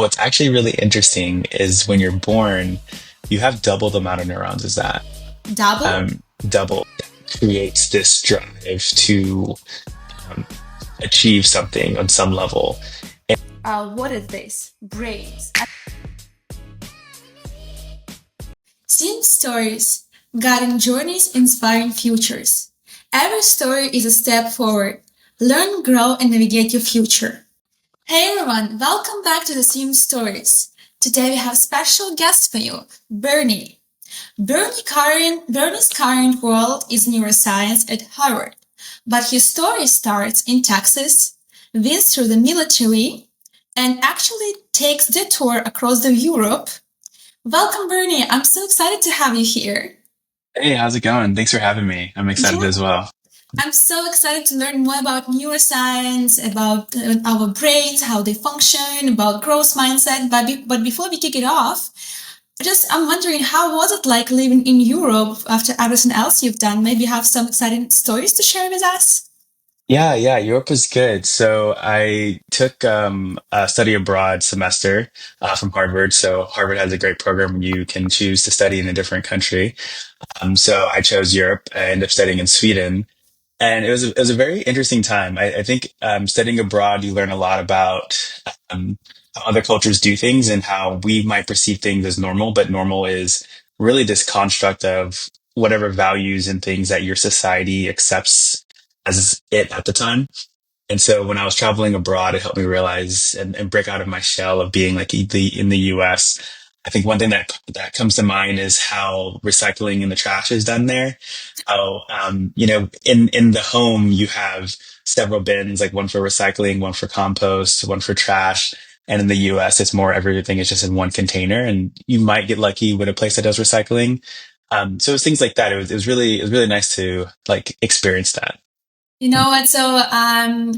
what's actually really interesting is when you're born, you have double the amount of neurons as that. Double? Double creates this drive to um, achieve something on some level. What is this? Brains. Seeing stories, guiding journeys, inspiring futures. Every story is a step forward. Learn, grow, and navigate your future. Hey everyone, welcome back to the Sim Stories. Today we have a special guest for you, Bernie. Bernie's current world is neuroscience at Harvard, but his story starts in Texas, wins through the military, and actually takes the tour across the Europe. Welcome, Bernie. I'm so excited to have you here. Hey, how's it going? Thanks for having me. I'm excited Yeah, as well. I'm so excited to learn more about neuroscience, about our brains, how they function, about growth mindset. But before we kick it off, I'm wondering how was it like living in Europe after everything else you've done? Maybe you have some exciting stories to share with us. Yeah, Europe was good. So I took a study abroad semester from Harvard. So Harvard has a great program where you can choose to study in a different country. So I chose Europe. I ended up studying in Sweden. And it was a very interesting time. I think studying abroad, you learn a lot about how other cultures do things and how we might perceive things as normal, but normal is really this construct of whatever values and things that your society accepts as it at the time. And so when I was traveling abroad, it helped me realize and break out of my shell of being like in the US. I think one thing that comes to mind is how recycling in the trash is done there. How, in the home, you have several bins, like one for recycling, one for compost, one for trash. And in the US, it's more everything is just in one container. And you might get lucky with a place that does recycling. So it was things like that. It was really nice to like experience that. You know what?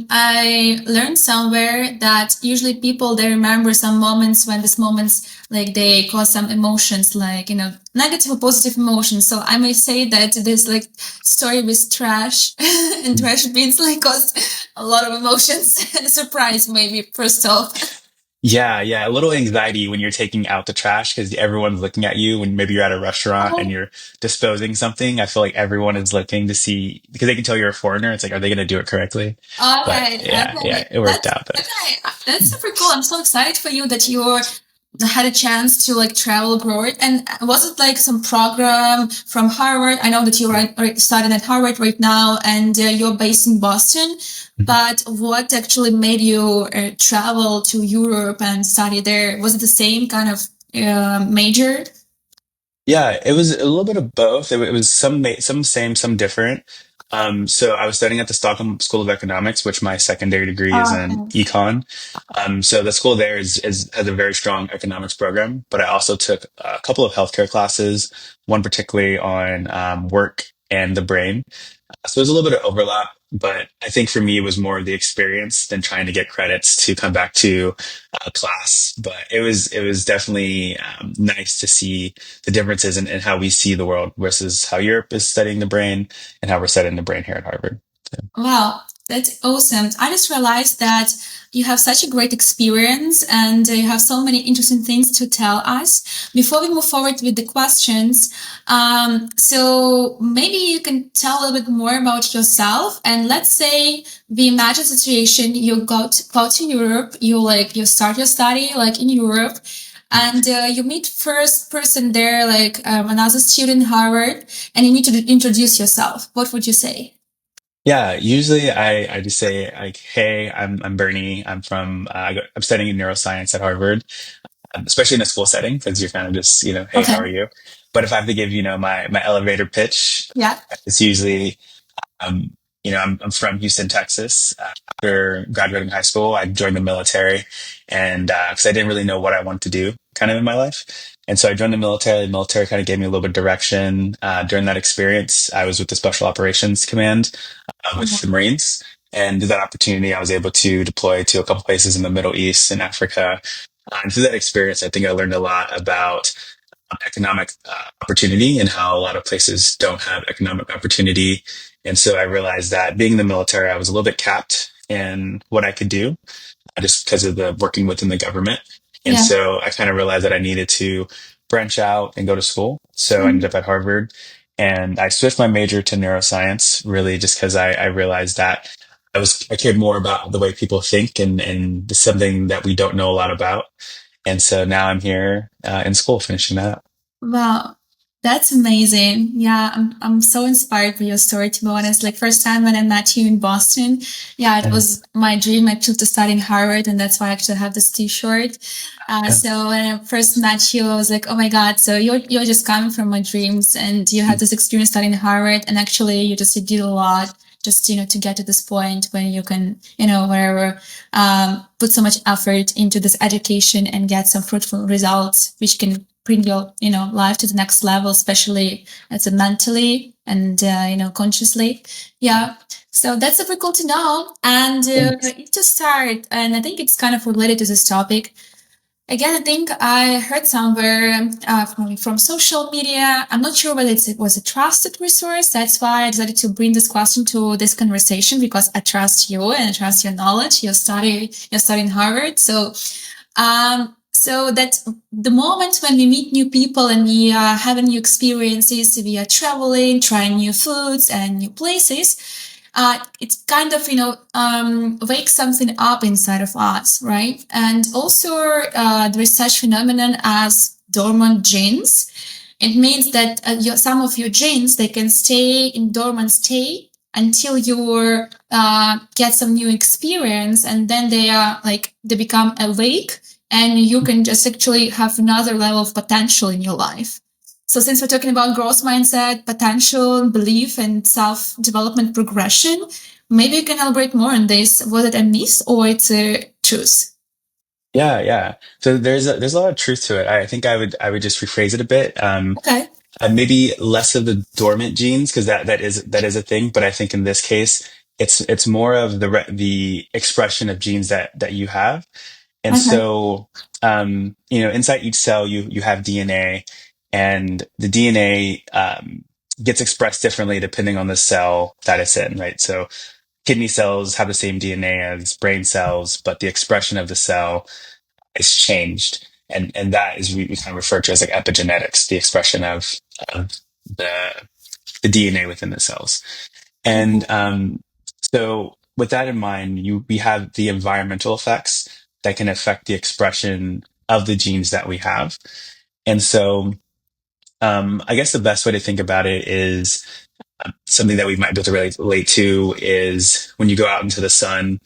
I learned somewhere that usually people they remember some moments when these moments like they cause some emotions, like negative or positive emotions. So I may say that this like story with trash and trash bins like caused a lot of emotions and surprise maybe first off. Yeah, a little anxiety when you're taking out the trash because everyone's looking at you when maybe you're at a restaurant and Oh, you're disposing something. I feel like everyone is looking to see because they can tell you're a foreigner. It's like, are they going to do it correctly? all But right, yeah, okay. it worked out though. Okay. That's super cool. I'm so excited for you that you're had a chance to like travel abroad. And was it like some program from Harvard? I know that you're studying at Harvard right now, and you're based in Boston. But what actually made you travel to Europe and study there? Was it the same kind of major? Yeah, it was a little bit of both. It was some same, some different. So I was studying at the Stockholm School of Economics, which my secondary degree is in Okay. econ. So the school there is has a very strong economics program, but I also took a couple of healthcare classes, one particularly on work and the brain. So there's a little bit of overlap, but I think for me it was more of the experience than trying to get credits to come back to class. But it was definitely nice to see the differences in how we see the world versus how Europe is studying the brain and how we're studying the brain here at Harvard. So, Wow, that's awesome. I just realized that you have such a great experience and you have so many interesting things to tell us. Before we move forward with the questions, so maybe you can tell a little bit more about yourself. And let's say we imagine a situation you go to Europe, you start your study like in Europe. And you meet first person there, like another student in Harvard, and you need to introduce yourself. What would you say? yeah, usually I just say like, "Hey, I'm Bernie. I'm from I'm studying neuroscience at Harvard." Especially in a school setting because you're kind of just hey, how Okay. are you? But if I have to give my elevator pitch, Yeah. it's usually um, I'm from Houston, Texas. After graduating high school, I joined the military, and because I didn't really know what I wanted to do, kind of in my life, and so I joined the military. The military kind of gave me a little bit of direction. During that experience, I was with the Special Operations Command with the Marines. And through that opportunity, I was able to deploy to a couple places in the Middle East and Africa. And through that experience, I think I learned a lot about economic opportunity and how a lot of places don't have economic opportunity. And so I realized that being in the military, I was a little bit capped in what I could do just because of the working within the government. And Yeah. so I kind of realized that I needed to branch out and go to school. So I ended Mhm. up at Harvard and I switched my major to neuroscience really just because I realized that I cared more about the way people think and something that we don't know a lot about. And so now I'm here in school finishing that. Wow, that's amazing. Yeah, I'm so inspired by your story, to be honest. Like first time when I met you in Boston, yeah, it Mhm. was my dream actually to study in Harvard, and that's why I actually have this T-shirt. Yeah. So when I first met you, I was like, oh my God, so you're just coming from my dreams, and you had this experience studying in Harvard, and actually you did a lot just to get to this point when you can wherever put so much effort into this education and get some fruitful results which can bring your life to the next level, especially as a mentally and consciously. Yeah, so that's super cool to know. And to start, and I think it's kind of related to this topic. Again, I think I heard somewhere from social media. I'm not sure whether it was a trusted resource. That's why I decided to bring this question to this conversation, because I trust you and I trust your knowledge. You're studying Harvard. So that the moment when we meet new people and we are having new experiences, we are traveling, trying new foods and new places, it kind of wakes something up inside of us, right? And also there is such phenomenon as dormant genes. It means that some of your genes, they can stay in dormant state until you get some new experience, and then they become awake, and you can just actually have another level of potential in your life. So since we're talking about growth mindset, potential, belief, and self-development progression, maybe you can elaborate more on this. Was it a myth or it's a truth? Yeah, yeah. So there's a lot of truth to it. I think I would just rephrase it a bit. Okay. Maybe less of the dormant genes because that is a thing. But I think in this case, it's more of the expression of genes that you have. And Okay. so, inside each cell, you have DNA, and the DNA gets expressed differently depending on the cell that it's in, right? So, kidney cells have the same DNA as brain cells, but the expression of the cell is changed, and that is we kind of refer to as like epigenetics, the expression of the the DNA within the cells. And so, with that in mind, we have the environmental effects that can affect the expression of the genes that we have. And so, I guess the best way to think about it is something that we might be able to relate to is when you go out into the sun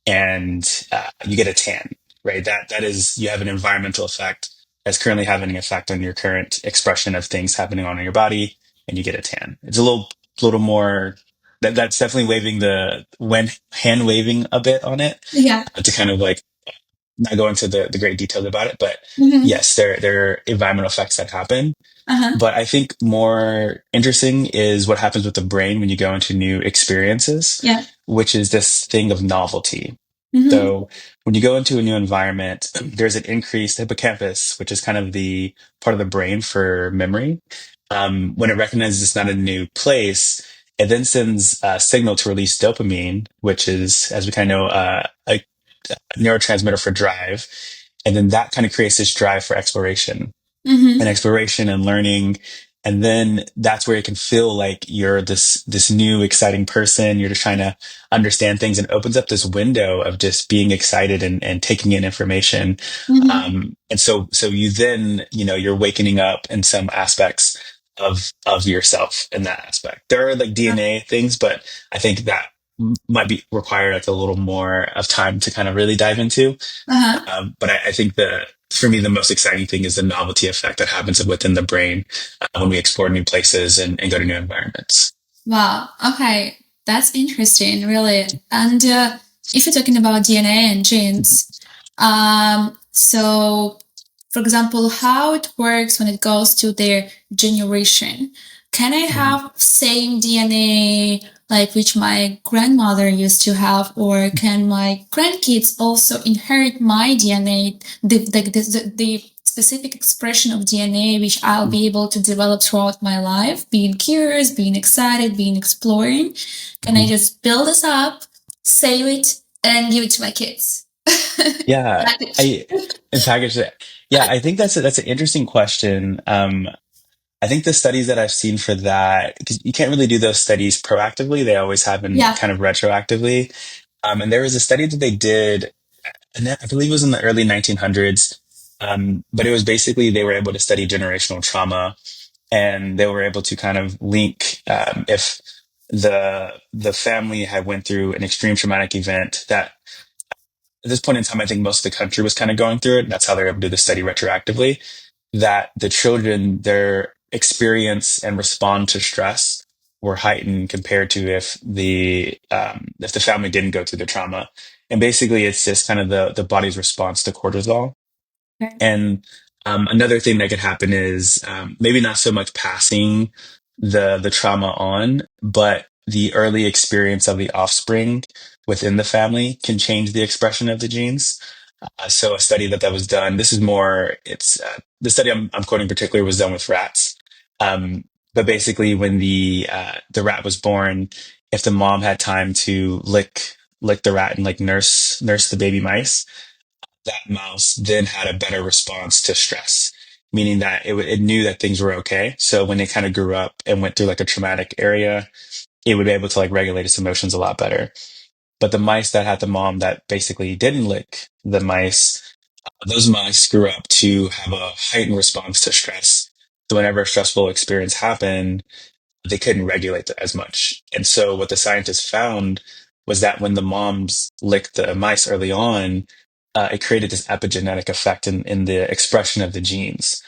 and you get a tan, right? That is you have an environmental effect that's currently having an effect on your current expression of things happening on your body, and you get a tan. It's a little more. That's definitely waving the when hand waving a bit on it Yeah. to kind of like not go into the great details about it, but Mm-hmm. yes, there are environmental effects that happen. Uh-huh. But I think more interesting is what happens with the brain when you go into new experiences, Yeah. which is this thing of novelty. Mm-hmm. So when you go into a new environment, there's an increased hippocampus, which is kind of the part of the brain for memory. When it recognizes it's not a new place, it then sends a signal to release dopamine, which is, as we kind of know, a neurotransmitter for drive. And then that kind of creates this drive for exploration and Mm-hmm. exploration and learning. And then that's where it can feel like you're this new exciting person. You're just trying to understand things, and it opens up this window of just being excited and taking in information. Mm-hmm. And so you then, you're wakening up in some aspects of yourself in that aspect. There are like DNA things, but I think that might be require like a little more of time to kind of really dive into. Uh-huh. But I think for me, the most exciting thing is the novelty effect that happens within the brain when we explore new places and go to new environments. Wow. Okay. That's interesting, really. And if you're talking about DNA and genes, so for example, how it works when it goes to their generation. Can I Mhm. have same DNA like which my grandmother used to have, or can my grandkids also inherit my DNA, the specific expression of DNA which I'll be able to develop throughout my life, being curious, being excited, being exploring? Can I Mhm. just build this up, save it, and give it to my kids? Yeah, Package. I and package it. Yeah, I think that's an interesting question. I think the studies that I've seen for that, because you can't really do those studies proactively, they always happen Yeah. kind of retroactively. And there was a study that they did, and I believe it was in the early 1900s. But it was basically they were able to study generational trauma, and they were able to kind of link if the family had went through an extreme traumatic event that at this point in time, I think most of the country was kind of going through it. That's how they're able to do the study retroactively. That the children, their experience and respond to stress were heightened compared to if the family didn't go through the trauma. And basically, it's just kind of the body's response to cortisol. Okay. And another thing that could happen is maybe not so much passing the trauma on, but the early experience of the offspring within the family can change the expression of the genes. So a study that was done. This is more. It's the study I'm quoting particularly was done with rats. But basically, when the rat was born, if the mom had time to lick the rat and like nurse the baby mice, that mouse then had a better response to stress, meaning that it knew that things were okay. So when it kind of grew up and went through like a traumatic area, it would be able to like regulate its emotions a lot better. But the mice that had the mom that basically didn't lick the mice, those mice grew up to have a heightened response to stress. So whenever a stressful experience happened, they couldn't regulate it as much. And so what the scientists found was that when the moms licked the mice early on, it created this epigenetic effect in the expression of the genes.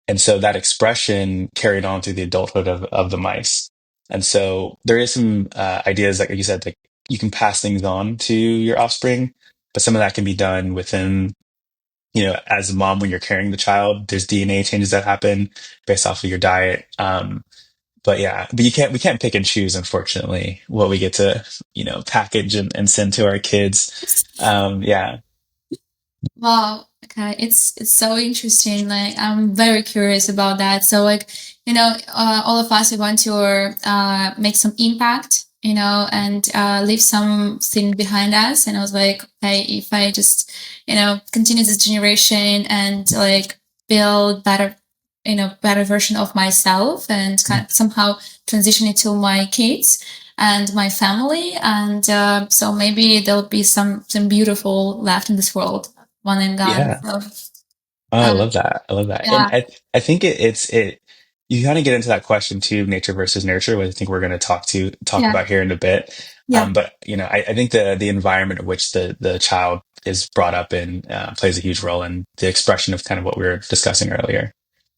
And so that expression carried on through the adulthood of the mice. And so there is some ideas, like you said, like you can pass things on to your offspring, but some of that can be done within, as a mom when you're carrying the child. There's DNA changes that happen based off of your diet. But yeah, but we can't pick and choose, unfortunately, what we get to, package and send to our kids. Yeah. Wow. Okay. It's so interesting. Like I'm very curious about that. So like, all of us we want to make some impact, and leave something behind us. And I was like, okay, if I just, continue this generation and like build better, better version of myself and kind of somehow transition it to my kids and my family, and so maybe there'll be some beautiful left in this world one and gone. Yeah. So, Oh, I uh, love that. I love that. And yeah, I think you kind of get into that question too, nature versus nurture, which I think we're going to talk yeah, about here in a bit. yeah. But I think the environment in which the child is brought up in plays a huge role in the expression of kind of what we were discussing earlier.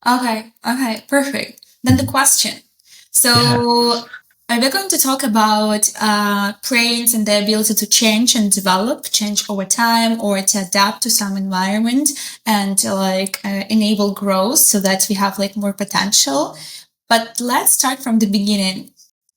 Okay, okay, perfect. Then the question. Yeah. So, we're going to talk about brains and their ability to change and develop, change over time, or to adapt to some environment and to like enable growth so that we have like more potential. But let's start from the beginning.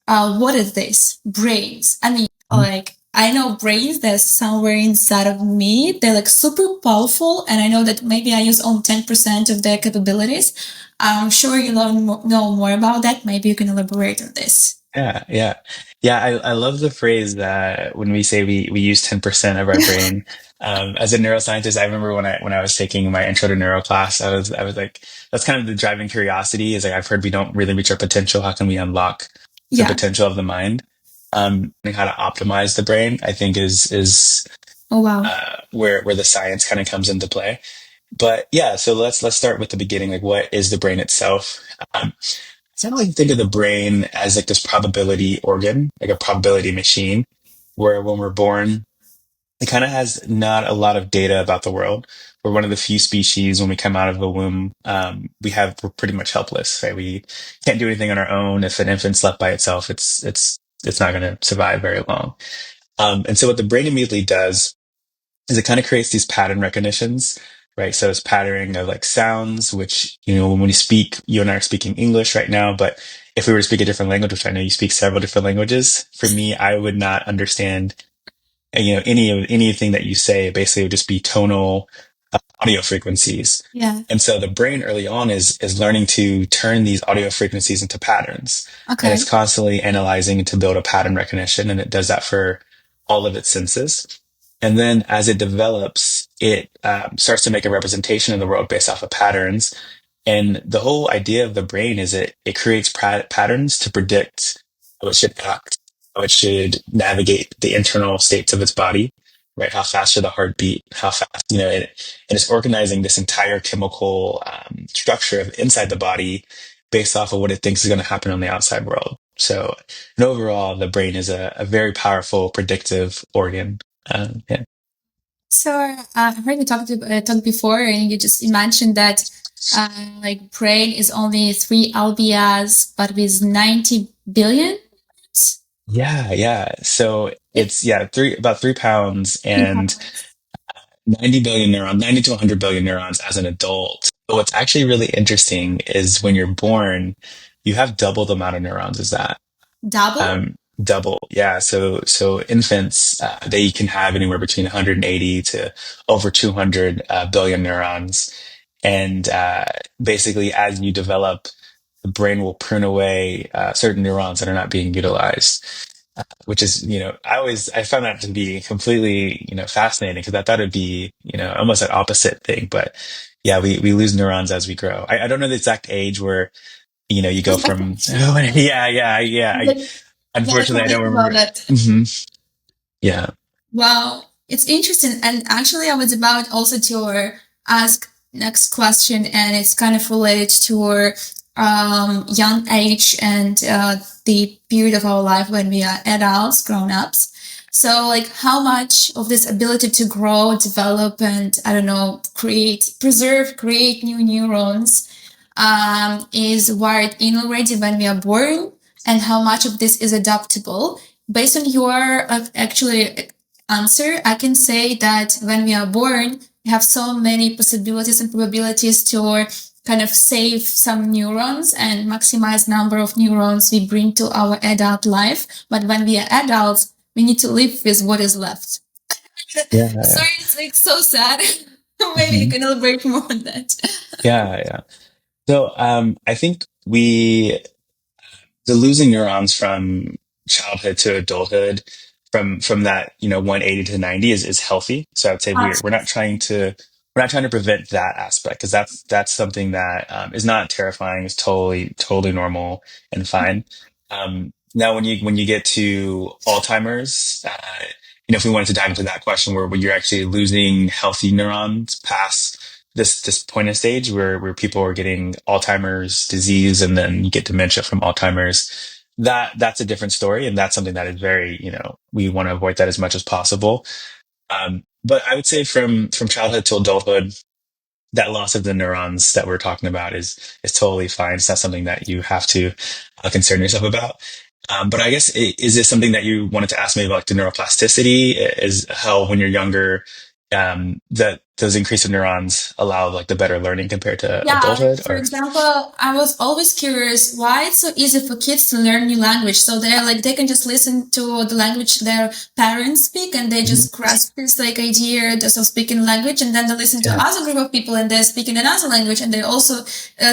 What is this? Brains. I mean, like, I know brains, they're somewhere inside of me. They're like super powerful. And I know that maybe I use only 10% of their capabilities. I'm sure you know more about that. Maybe you can elaborate on this. Yeah, yeah, yeah. I love the phrase that when we say we use 10% of our brain. As a neuroscientist, I remember when I was taking my intro to neuro class, I was like, that's kind of the driving curiosity. Is like I've heard we don't really reach our potential. How can we unlock the Yeah. potential of the mind? And how to optimize the brain, I think is Oh, wow. where the science kind of comes into play. But yeah, so let's start with the beginning. Like, what is the brain itself? Um, I kind of like think of the brain as like this probability organ, like a probability machine, where when we're born, it kind of has not a lot of data about the world. We're one of the few species when we come out of the womb, we're pretty much helpless, right? We can't do anything on our own. If an infant's left by itself, it's not going to survive very long. And so what the brain immediately does is it kind of creates these pattern recognitions, right? So it's patterning of like sounds, which, when we speak, you and I are speaking English right now, but if we were to speak a different language, which I know you speak several different languages, for me, I would not understand, anything that you say. Basically, it would just be tonal audio frequencies. Yeah. And so the brain early on is learning to turn these audio frequencies into patterns. And Okay. it's constantly analyzing to build a pattern recognition. And it does that for all of its senses. And then as it develops, it starts to make a representation of the world based off of patterns. And the whole idea of the brain is it creates patterns to predict how it should act, how it should navigate the internal states of its body, right? How fast should the heart beat? How fast, and it's organizing this entire chemical structure of inside the body based off of what it thinks is going to happen on the outside world. So, and overall, the brain is a very powerful predictive organ. Yeah. So I heard you talked before, and you just you mentioned that like brain is only 3 lbs, but with 90 billion. Yeah, yeah. So it's yeah, about 3 pounds and Pounds. 90 billion neurons, 90 to 100 billion neurons as an adult. But what's actually really interesting is when you're born, you have double the amount of neurons as that. Double? Double. Yeah. So infants, they can have anywhere between 180 to over 200 billion neurons. And basically, as you develop, the brain will prune away certain neurons that are not being utilized, which is, I found that to be completely, fascinating because I thought it'd be, almost an opposite thing. But yeah, we lose neurons as we grow. I don't know the exact age where, you go from, yeah, yeah, yeah. Yeah, I Unfortunately, can I think don't about remember. that. Hmm. Yeah. Wow, it's interesting. And actually, I was about also to ask next question, and it's kind of related to our young age and the period of our life when we are adults, grown ups. So, like, how much of this ability to grow, develop, and I don't know, create new neurons is wired in already when we are born, and how much of this is adaptable? Based on your actually answer, I can say that when we are born, we have so many possibilities and probabilities to kind of save some neurons and maximize number of neurons we bring to our adult life. But when we are adults, we need to live with what is left. Yeah. Yeah. Sorry, it's like so sad. Maybe you Hmm. can elaborate more on that. Yeah. Yeah. So, I think the losing neurons from childhood to adulthood from that 180 to 90 is healthy. So I would say we're not trying to prevent that aspect because that's something that is not terrifying. Is totally normal and fine. Now when you get to Alzheimer's, if we wanted to dive into that question where you're actually losing healthy neurons past this point in stage where people are getting Alzheimer's disease and then you get dementia from Alzheimer's, that's a different story. And that's something that is very, we want to avoid that as much as possible. But I would say from childhood to adulthood, that loss of the neurons that we're talking about is totally fine. It's not something that you have to concern yourself about. But I guess is this something that you wanted to ask me about, like the neuroplasticity? Is how when you're younger, that those increase of neurons allow like the better learning compared to Yeah, like adulthood, for or example, I was always curious why it's so easy for kids to learn new language. So they're like they can just listen to the language their parents speak and they Mhm. just grasp this like idea just of speaking language, and then they listen to Yeah, other group of people and they're speaking another language and they also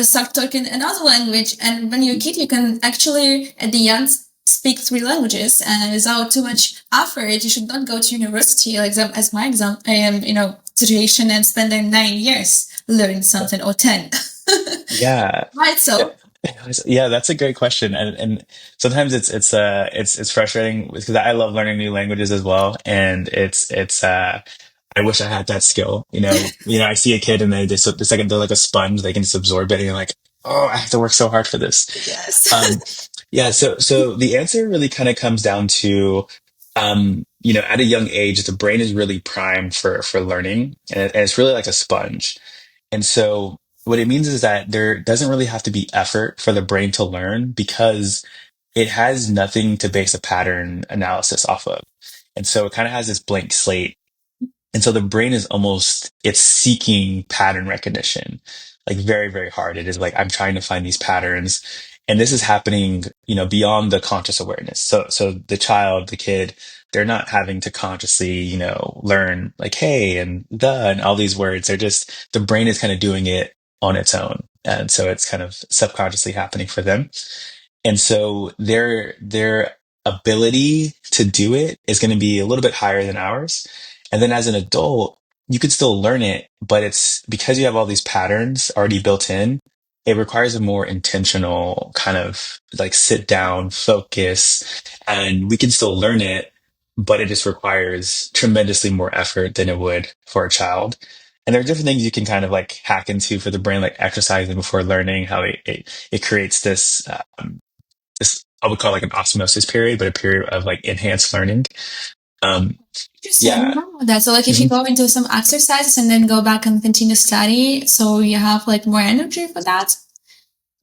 start talking another language. And when you're a kid, you can actually at the end speak 3 languages and without too much effort. You should not go to university like as my exam I am situation and spending 9 years learning something or 10. yeah. Right, Yeah, so yeah, that's a great question, and sometimes it's frustrating because I love learning new languages as well, and it's I wish I had that skill. I see a kid and it's like they're like a sponge; they can just absorb it, and you're like, oh, I have to work so hard for this. yes. Um, yeah, so the answer really kind of comes down to, at a young age, the brain is really primed for learning, and it's really like a sponge. And so what it means is that there doesn't really have to be effort for the brain to learn because it has nothing to base a pattern analysis off of. And so it kind of has this blank slate, and so the brain is it's seeking pattern recognition, like very, very hard. It is like, I'm trying to find these patterns. And this is happening, beyond the conscious awareness. So the child, the kid, they're not having to consciously, learn like, hey, and the, and all these words. The brain is kind of doing it on its own. And so it's kind of subconsciously happening for them. And so their ability to do it is going to be a little bit higher than ours. And then as an adult, you can still learn it, but it's because you have all these patterns already built in, it requires a more intentional kind of like sit down, focus, and we can still learn it, but it just requires tremendously more effort than it would for a child. And there are different things you can kind of like hack into for the brain, like exercising before learning, how it creates this, I would call like an osmosis period, but a period of like enhanced learning. Um, Interesting. I didn't yeah. know that. So like if you Mhm. go into some exercises and then go back and continue study, so you have like more energy for that.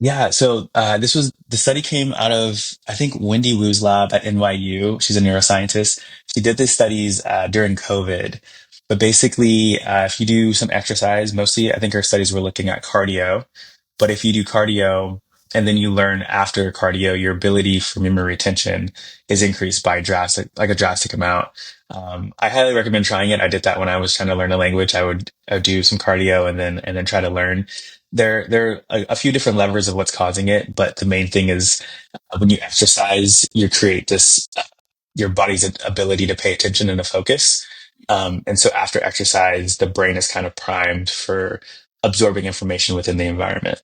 Yeah, so this was the study came out of I think Wendy Wu's lab at NYU. She's a neuroscientist. She did these studies during COVID, but basically, if you do some exercise, mostly I think her studies were looking at cardio. But if you do cardio and then you learn after cardio, your ability for memory retention is increased by like a drastic amount. I highly recommend trying it. I did that when I was trying to learn a language. I would do some cardio and then try to learn. There are a few different levers of what's causing it, but the main thing is when you exercise, you create this your body's ability to pay attention and to focus. And so after exercise, the brain is kind of primed for absorbing information within the environment.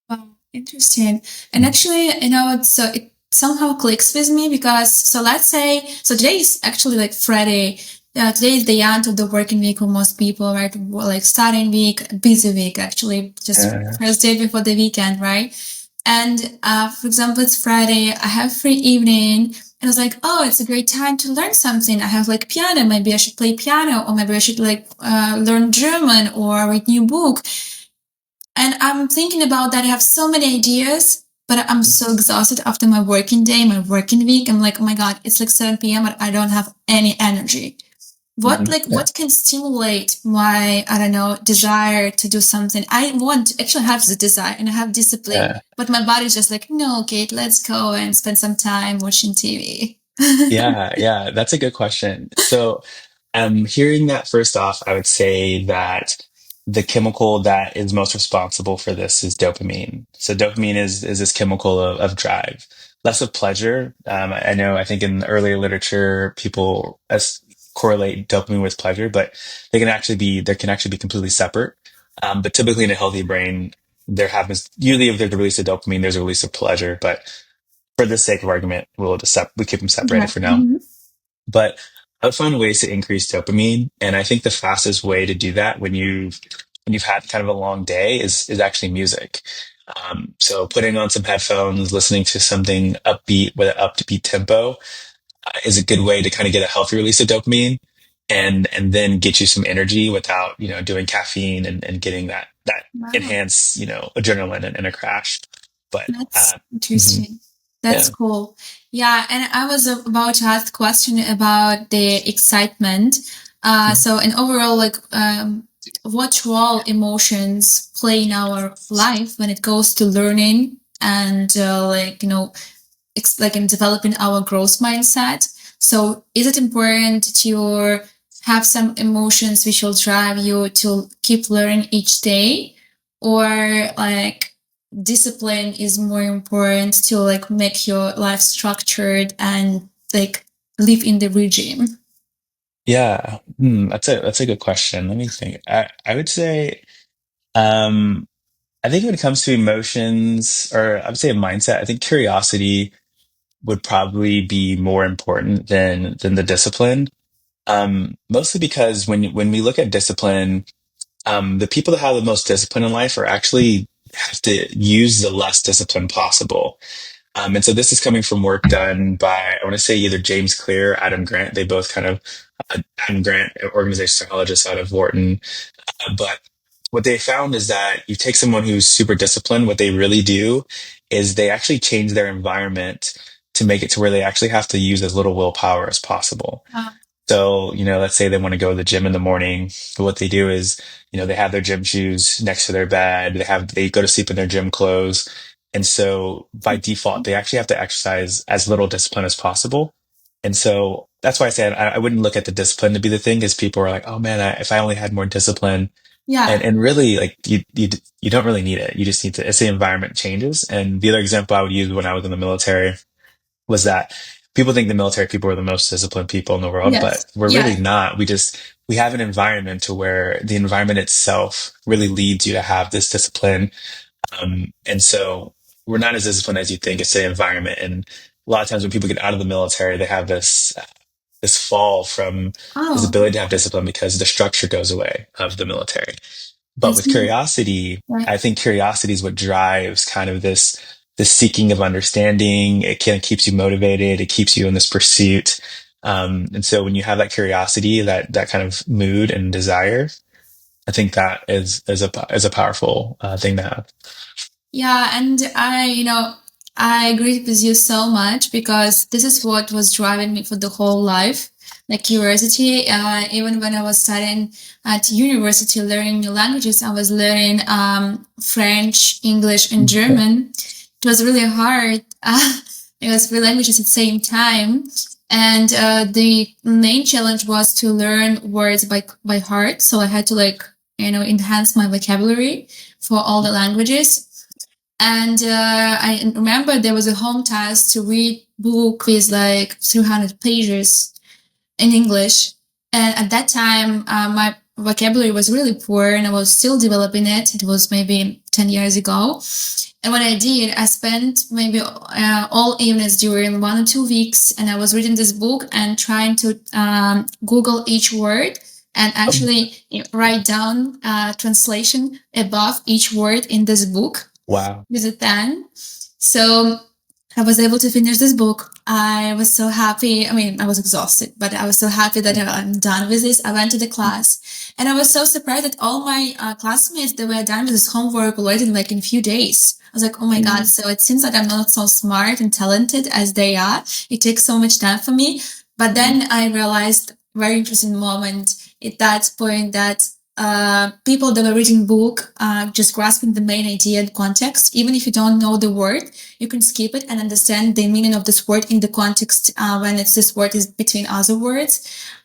Wow, interesting. And actually, it somehow clicks with me because so let's say so today is actually like Friday. Today is the end of the working week for most people, right? Well, like starting week, busy week, actually, just Uh, first day before the weekend, right? And for example, it's Friday. I have free evening. And I was like, oh, it's a great time to learn something. I have like piano. Maybe I should play piano, or maybe I should like learn German or read new book. And I'm thinking about that. I have so many ideas, but I'm so exhausted after my working day, my working week. I'm like, oh my God, it's like 7 p.m., but I don't have any energy. mhm. Yeah, What can stimulate my, I don't know, desire to do something? I want to actually have the desire and I have discipline, yeah. but my body's just like, no, Kate, let's go and spend some time watching TV. Yeah, that's a good question. So, hearing that first off, I would say that the chemical that is most responsible for this is dopamine. So, dopamine is this chemical of drive, less of pleasure. I know, I think in earlier literature, people correlate dopamine with pleasure, but they can actually be completely separate. But typically in a healthy brain, there happens, usually if there's a release of dopamine, there's a release of pleasure, but for the sake of argument, we keep them separated Yeah. for now. Mm-hmm. But I found ways to increase dopamine, and I think the fastest way to do that when you've had kind of a long day is actually music. So putting on some headphones, listening to something upbeat with an upbeat tempo is a good way to kind of get a healthy release of dopamine, and then get you some energy without doing caffeine and getting that Wow. enhanced adrenaline and a crash. But That's mhm, interesting. That's yeah. cool. Yeah, and I was about to ask a question about the excitement. So, in overall, like, what role emotions play in our life when it goes to learning and, like, like in developing our growth mindset. So, is it important to have some emotions which will drive you to keep learning each day, or like discipline is more important to like make your life structured and like live in the regime? Yeah, that's a good question. Let me think. I would say, um, I think when it comes to emotions, or I would say a mindset, I think curiosity would probably be more important than the discipline. Mostly because when we look at discipline, the people that have the most discipline in life are actually have to use the less discipline possible. And so this is coming from work done by, I want to say either James Clear or Adam Grant. They both kind of, Adam Grant, an organizational psychologist out of Wharton. But what they found is that you take someone who's super disciplined, what they really do is they actually change their environment to make it to where they actually have to use as little willpower as possible. Uh, So, let's say they want to go to the gym in the morning. What they do is, they have their gym shoes next to their bed. They go to sleep in their gym clothes. And so by default, they actually have to exercise as little discipline as possible. And so that's why I said I wouldn't look at the discipline to be the thing, because people are like, oh man, if I only had more discipline, yeah. and really like you don't really need it. You just need to, it's the environment changes. And the other example I would use when I was in the military was that people think the military people are the most disciplined people in the world, but Yes. we're really Yeah. not. we have an environment to where the environment itself really leads you to have this discipline. And so we're not as disciplined as you think. It's the environment. And a lot of times when people get out of the military, they have this fall from this Oh, ability to have discipline because the structure goes away of the military. But it's with curiosity, right. I think curiosity is what drives kind of this seeking of understanding. It kind of keeps you motivated. It keeps you in this pursuit. And so when you have that curiosity, that kind of mood and desire, I think that is a powerful thing to have. Yeah, and I agree with you so much because this is what was driving me for the whole life. Like curiosity, even when I was studying at university, learning new languages, I was learning French, English, and Yeah. German. It was really hard. It was three languages at the same time, and the main challenge was to learn words by heart. So I had to enhance my vocabulary for all the languages. And I remember there was a home task to read book with like 300 pages in English. And at that time, my vocabulary was really poor and I was still developing it. It was maybe 10 years ago. And what I did, I spent maybe all evenings during 1 or 2 weeks, and I was reading this book and trying to Google each word and actually write down translation above each word in this book Wow. with a pen. So I was able to finish this book. I was so happy. I mean, I was exhausted, but I was so happy that I'm done with this. I went to the class and I was so surprised that all my classmates, they were done with this homework already like in a few days. I was like, oh my God. So it seems like I'm not so smart and talented as they are. It takes so much time for me. But then I realized very interesting moment at that point that people that were reading book, just grasping the main idea and context. Even if you don't know the word, you can skip it and understand the meaning of this word in the context when it's this word is between other words.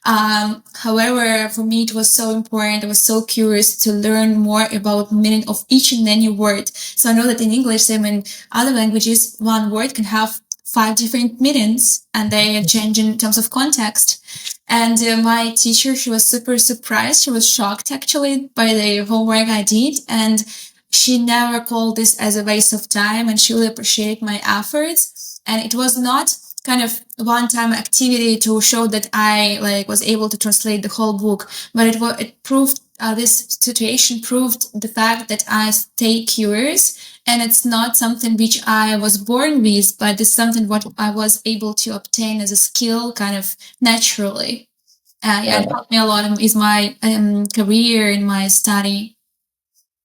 However, for me, it was so important. I was so curious to learn more about meaning of each and any word. So I know that in English, same in other languages, one word can have five different meanings and they change in terms of context. And my teacher, she was super surprised. She was shocked actually by the homework I did. And she never called this as a waste of time and she really appreciated my efforts. And it was not kind of one-time activity to show that I was able to translate the whole book, but it proved this situation proved the fact that I stay curious and it's not something which I was born with, but it's something what I was able to obtain as a skill kind of naturally. Yeah, it helped me a lot in my career, in my study.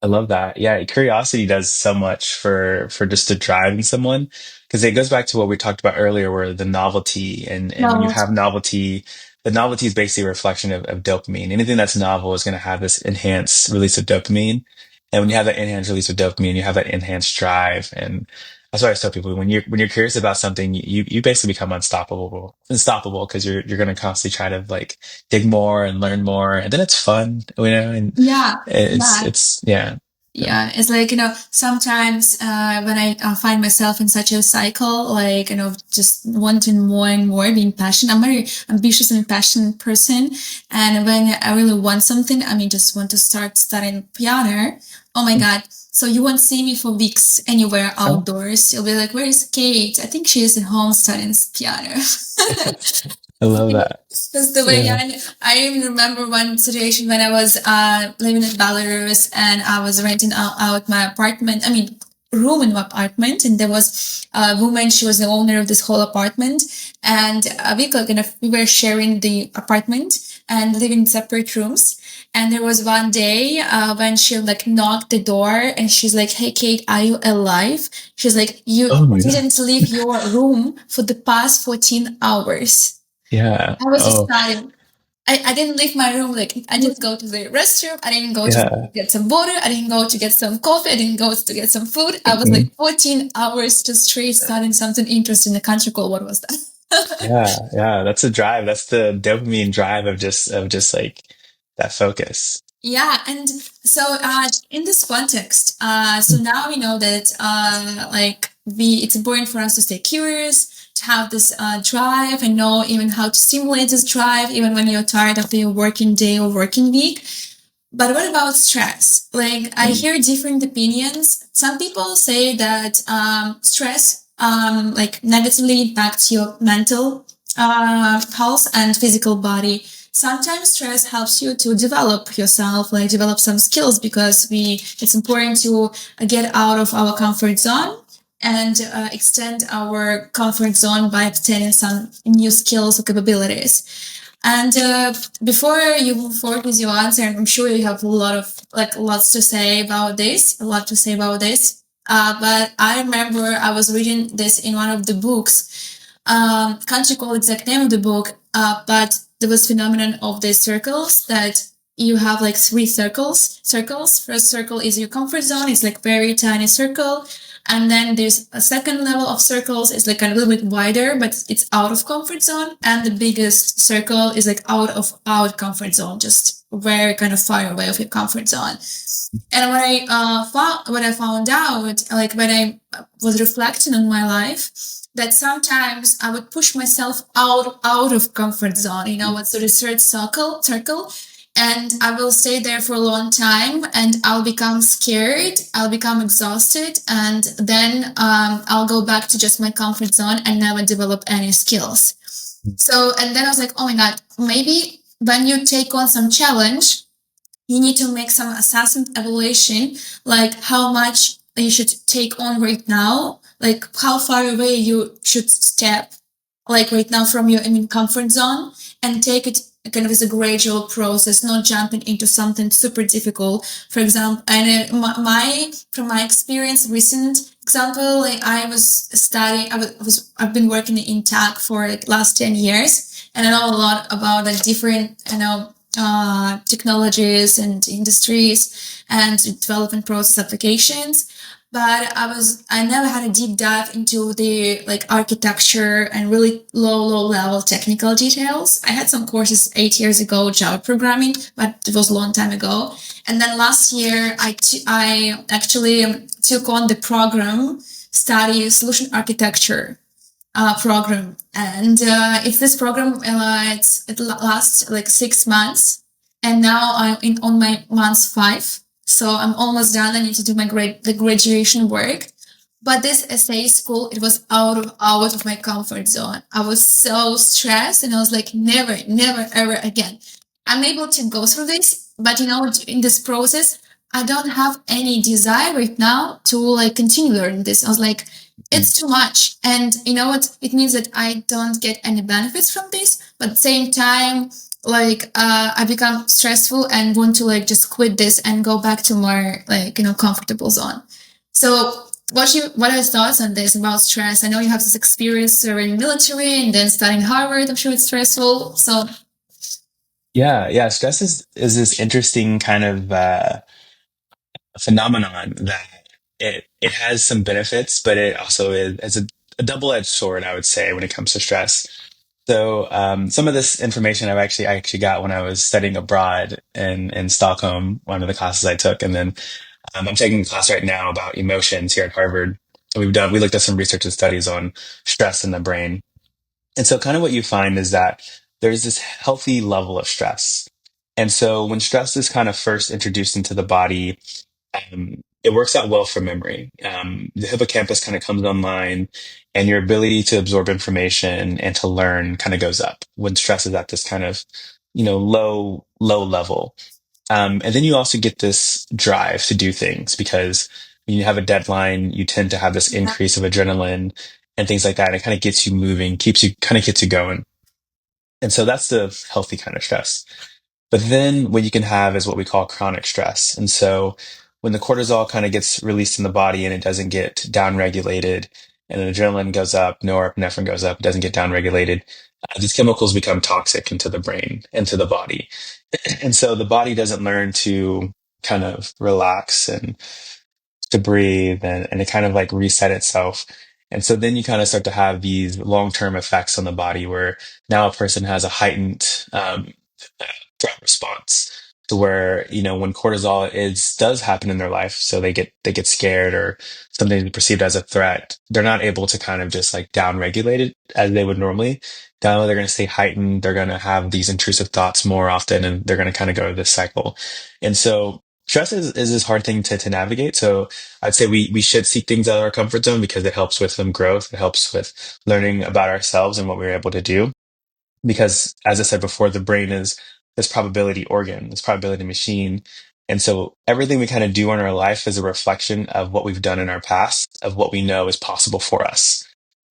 I love that. Yeah, curiosity does so much for just to drive in someone because it goes back to what we talked about earlier, where the novelty and when you No, have novelty, the novelty is basically a reflection of dopamine. Anything that's novel is going to have this enhanced release of dopamine, and when you have that enhanced release of dopamine, you have that enhanced drive, and that's why I tell people when you're curious about something, you basically become unstoppable because you're going to constantly try to like dig more and learn more, and then it's fun, and yeah, yeah. it's yeah. Yeah. Yeah, it's sometimes when I find myself in such a cycle, just wanting more and more, being passionate. I'm a very ambitious and passionate person, and when I really want something, I mean, just want to start studying piano. Oh my God! So you won't see me for weeks anywhere Oh, outdoors. You'll be like, "Where is Kate? I think she is at home studying piano." I love that. That's the way. Yeah. Yeah. And I even remember one situation when I was living in Belarus and I was renting out my apartment. I mean, room in my apartment, and there was a woman. She was the owner of this whole apartment, and we were sharing the apartment and living in separate rooms. And there was one day when she knocked the door and she's like, "Hey Kate, are you alive?" She's like, "You Oh my God. didn't leave your room for the past 14 hours." Yeah. I was just Oh, starting. I didn't leave my room. I didn't go to the restroom. I didn't go to yeah. get some water. I didn't go to get some coffee. I didn't go to get some food. I was Mhm. 14 hours just straight studying something interesting in a country called what was that? Yeah. Yeah. That's a drive. That's the dopamine drive of just like that focus. Yeah, and so in this context, so now we know that it's important for us to stay curious, to have this drive and know even how to stimulate this drive, even when you're tired after your working day or working week. But what about stress? Like, I hear different opinions. Some people say that stress like negatively impacts your mental health and physical body. Sometimes stress helps you to develop yourself, like develop some skills, because it's important to get out of our comfort zone and extend our comfort zone by obtaining some new skills or capabilities. And before you move forward with your answer, I'm sure you have a lot of like lots to say about this, a lot to say about this. But I remember I was reading this in one of the books. Can't recall exact name of the book, but there was phenomenon of the circles that you have like three circles. Circles. First circle is your comfort zone. It's like very tiny circle. And then there's a second level of circles. It's like a little bit wider, but it's out of comfort zone. And the biggest circle is like out comfort zone, just very kind of far away of your comfort zone. And when I found out, like when I was reflecting on my life, that sometimes I would push myself out of comfort zone. You know, what's the research circle, and I will stay there for a long time, and I'll become scared, I'll become exhausted, and then I'll go back to just my comfort zone and never develop any skills. So, and then I was like, oh my God, maybe when you take on some challenge, you need to make some assessment evaluation, like how much you should take on right now, like how far away you should step, like right now from your comfort zone, and take it kind of as a gradual process, not jumping into something super difficult. For example, and from my experience, recent example, like I was studying, I've been working in tech for like last 10 years, and I know a lot about like different, technologies and industries and development process applications. But I never had a deep dive into the like architecture and really low level technical details. I had some courses 8 years ago, Java programming, but it was a long time ago. And then last year, I actually took on the program study solution architecture program. And it's this program, it lasts like 6 months. And now on my month 5. So I'm almost done. I need to do the graduation work. But this essay school, it was out of my comfort zone. I was so stressed, and I was like, never, ever again. I'm able to go through this, but in this process, I don't have any desire right now to like continue learning this. I was like, it's too much. And you know what? It means that I don't get any benefits from this, but at the same time, like I become stressful and want to like just quit this and go back to more like comfortable zone. So what are your thoughts on this about stress? I know you have this experience serving military and then studying Harvard. I'm sure it's stressful. So Yeah. Stress is this interesting kind of phenomenon that it has some benefits, but it also is a double-edged sword, I would say, when it comes to stress. So some of this information I actually got when I was studying abroad in Stockholm, one of the classes I took, and then I'm taking a class right now about emotions here at Harvard. We looked at some research and studies on stress in the brain, and so kind of what you find is that there's this healthy level of stress. And so when stress is kind of first introduced into the body, it works out well for memory. The hippocampus kind of comes online, and your ability to absorb information and to learn kind of goes up when stress is at this kind of, low level. And then you also get this drive to do things because when you have a deadline, you tend to have this yeah, increase of adrenaline and things like that. And it kind of gets you moving, gets you going. And so that's the healthy kind of stress. But then what you can have is what we call chronic stress. And so when the cortisol kind of gets released in the body and it doesn't get downregulated, and adrenaline goes up, norepinephrine goes up, it doesn't get downregulated, these chemicals become toxic into the brain, into the body. And so the body doesn't learn to kind of relax and to breathe and to kind of like reset itself. And so then you kind of start to have these long-term effects on the body where now a person has a heightened threat response. to where, when cortisol does happen in their life, so they get scared or something perceived as a threat, they're not able to kind of just like down regulate it as they would normally. Now they're going to stay heightened. They're going to have these intrusive thoughts more often, and they're going to kind of go to this cycle. And so stress is this hard thing to navigate. So I'd say we should seek things out of our comfort zone because it helps with some growth. It helps with learning about ourselves and what we're able to do. Because as I said before, the brain is this probability organ, this probability machine. And so everything we kind of do in our life is a reflection of what we've done in our past, of what we know is possible for us.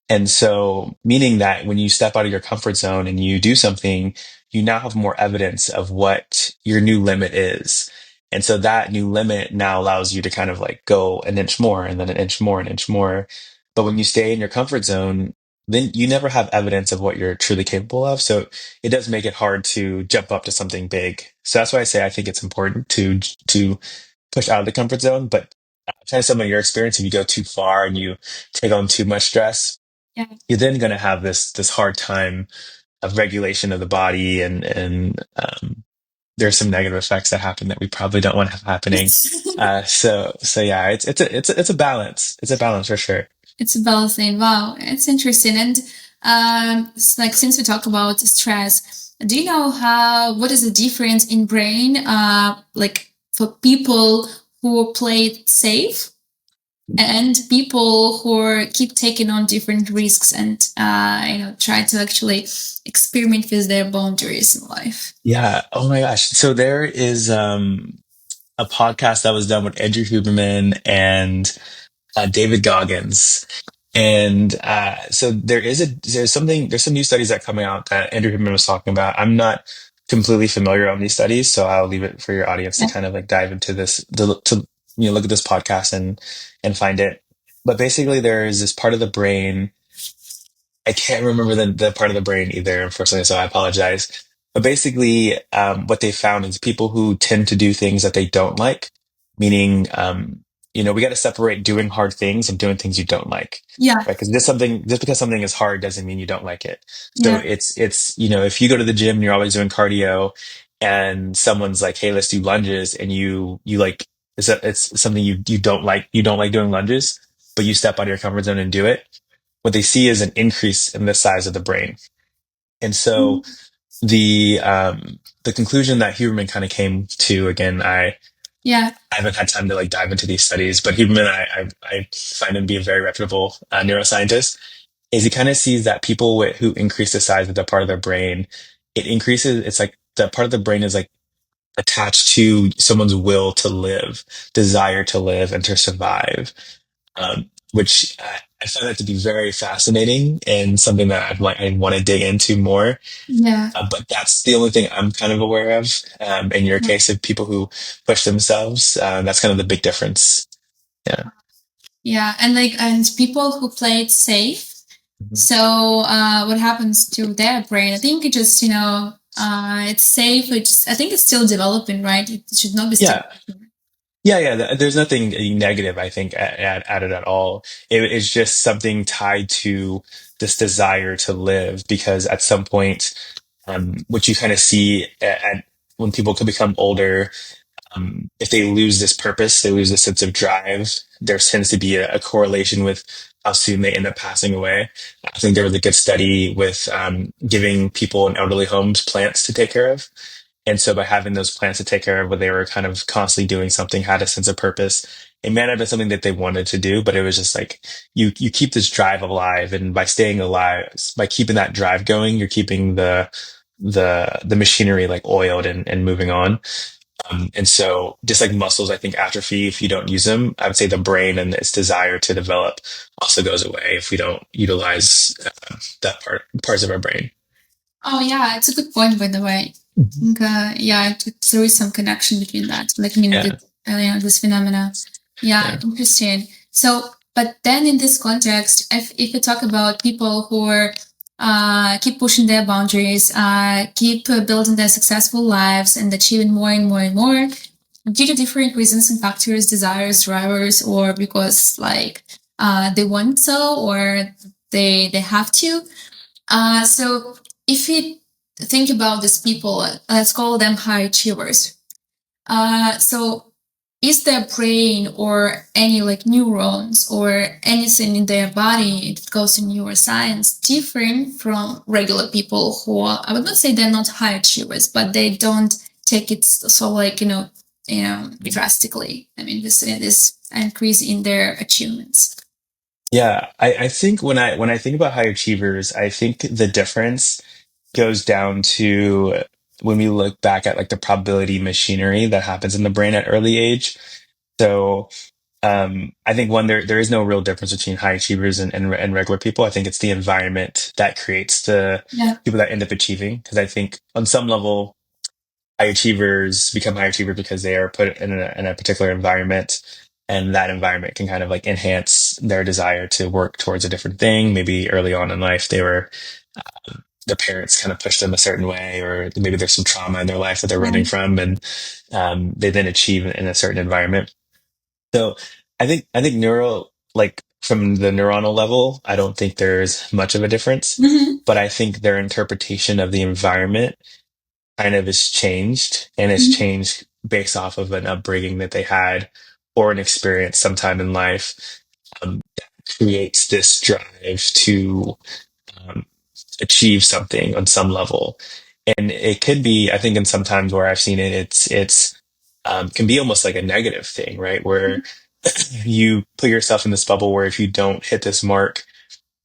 And so, meaning that when you step out of your comfort zone and you do something, you now have more evidence of what your new limit is. And so that new limit now allows you to kind of like go an inch more and then an inch more, an inch more. But when you stay in your comfort zone, then you never have evidence of what you're truly capable of. So it does make it hard to jump up to something big. So that's why I say I think it's important to push out of the comfort zone. But kind of some of your experience, if you go too far and you take on too much stress, Yeah. you're then going to have this hard time of regulation of the body, and there's some negative effects that happen that we probably don't want to have happening. So yeah, it's a balance. It's a balance for sure. It's a balancing. Wow, it's interesting. And it's like since we talk about stress, do you know what is the difference in brain like for people who play it safe and people who keep taking on different risks and try to actually experiment with their boundaries in life? Yeah. Oh my gosh. So there is a podcast that was done with Andrew Huberman and David Goggins. And so there's some new studies that are coming out that Andrew Huberman was talking about. I'm not completely familiar on these studies, so I'll leave it for your audience to Yeah. kind of like dive into this, to look at this podcast and find it. But basically, there is this part of the brain. I can't remember the part of the brain either, unfortunately, so I apologize. But basically, what they found is people who tend to do things that they don't like, meaning, we got to separate doing hard things and doing things you don't like, Yeah. right? Because just because something is hard doesn't mean you don't like it. So Yeah. if you go to the gym and you're always doing cardio, and someone's like, "Hey, let's do lunges," and you like, it's something you don't like doing lunges, but you step out of your comfort zone and do it, what they see is an increase in the size of the brain. And so the conclusion that Huberman kind of came to, again, Yeah. I haven't had time to like dive into these studies, but Huberman, I find him to be a very reputable neuroscientist, is he kind of sees that people who increase the size of the part of their brain, it's like the part of the brain is like attached to someone's will to live, desire to live and to survive, which I find that to be very fascinating and something that I want to dig into more. Yeah. But that's the only thing I'm kind of aware of. In your case, of people who push themselves, that's kind of the big difference. Yeah. Yeah, and people who play it safe. Mhm. So what happens to their brain? I think it just it's safe. I think it's still developing, right? It should not be still. Yeah. Yeah, yeah. There's nothing negative, I think, added at all. It's just something tied to this desire to live, because at some point, what you kind of see when people can become older, if they lose this purpose, they lose this sense of drive, there tends to be a correlation with how soon they end up passing away. I think there was a good study with giving people in elderly homes plants to take care of. And so by having those plants to take care of, where they were kind of constantly doing something, had a sense of purpose, it may not have been something that they wanted to do, but it was just like you keep this drive alive. And by staying alive, by keeping that drive going, you're keeping the machinery like oiled and moving on. And so just like muscles, I think atrophy if you don't use them. I would say the brain and its desire to develop also goes away if we don't utilize that parts of our brain. Oh yeah, it's a good point, by the way. Mhm. Yeah, there is some connection between that. Like I mean, Yeah. this phenomena. Yeah, Yeah. interesting. So, but then in this context, if you talk about people who are keep pushing their boundaries, keep building their successful lives and achieving more and more and more due to different reasons and factors, desires, drivers, or because like they want so or they have to. So if we think about these people, let's call them high achievers. So is their brain or any like neurons or anything in their body that goes in neuroscience different from regular people who are, I would not say they're not high achievers, but they don't take it so like, drastically. I mean, this increase in their achievements. Yeah, I think when I think about high achievers, I think the difference goes down to when we look back at like the probability machinery that happens in the brain at early age. So I think one there is no real difference between high achievers and regular people. I think it's the environment that creates the Yeah. people that end up achieving. Because I think on some level, high achievers become high achievers because they are put in a particular environment, and that environment can kind of like enhance their desire to work towards a different thing. Maybe early on in life, their parents kind of pushed them a certain way, or maybe there's some trauma in their life that they're running Um, from, and they then achieve in a certain environment. So I think neural like from the neuronal level, I don't think there's much of a difference, mhm, but I think their interpretation of the environment kind of is changed, and it's mhm. changed based off of an upbringing that they had or an experience sometime in life, that creates this drive to um, achieve something on some level. And it could be, I think, in sometimes where I've seen it, it's can be almost like a negative thing, right? Where you put yourself in this bubble where if you don't hit this mark,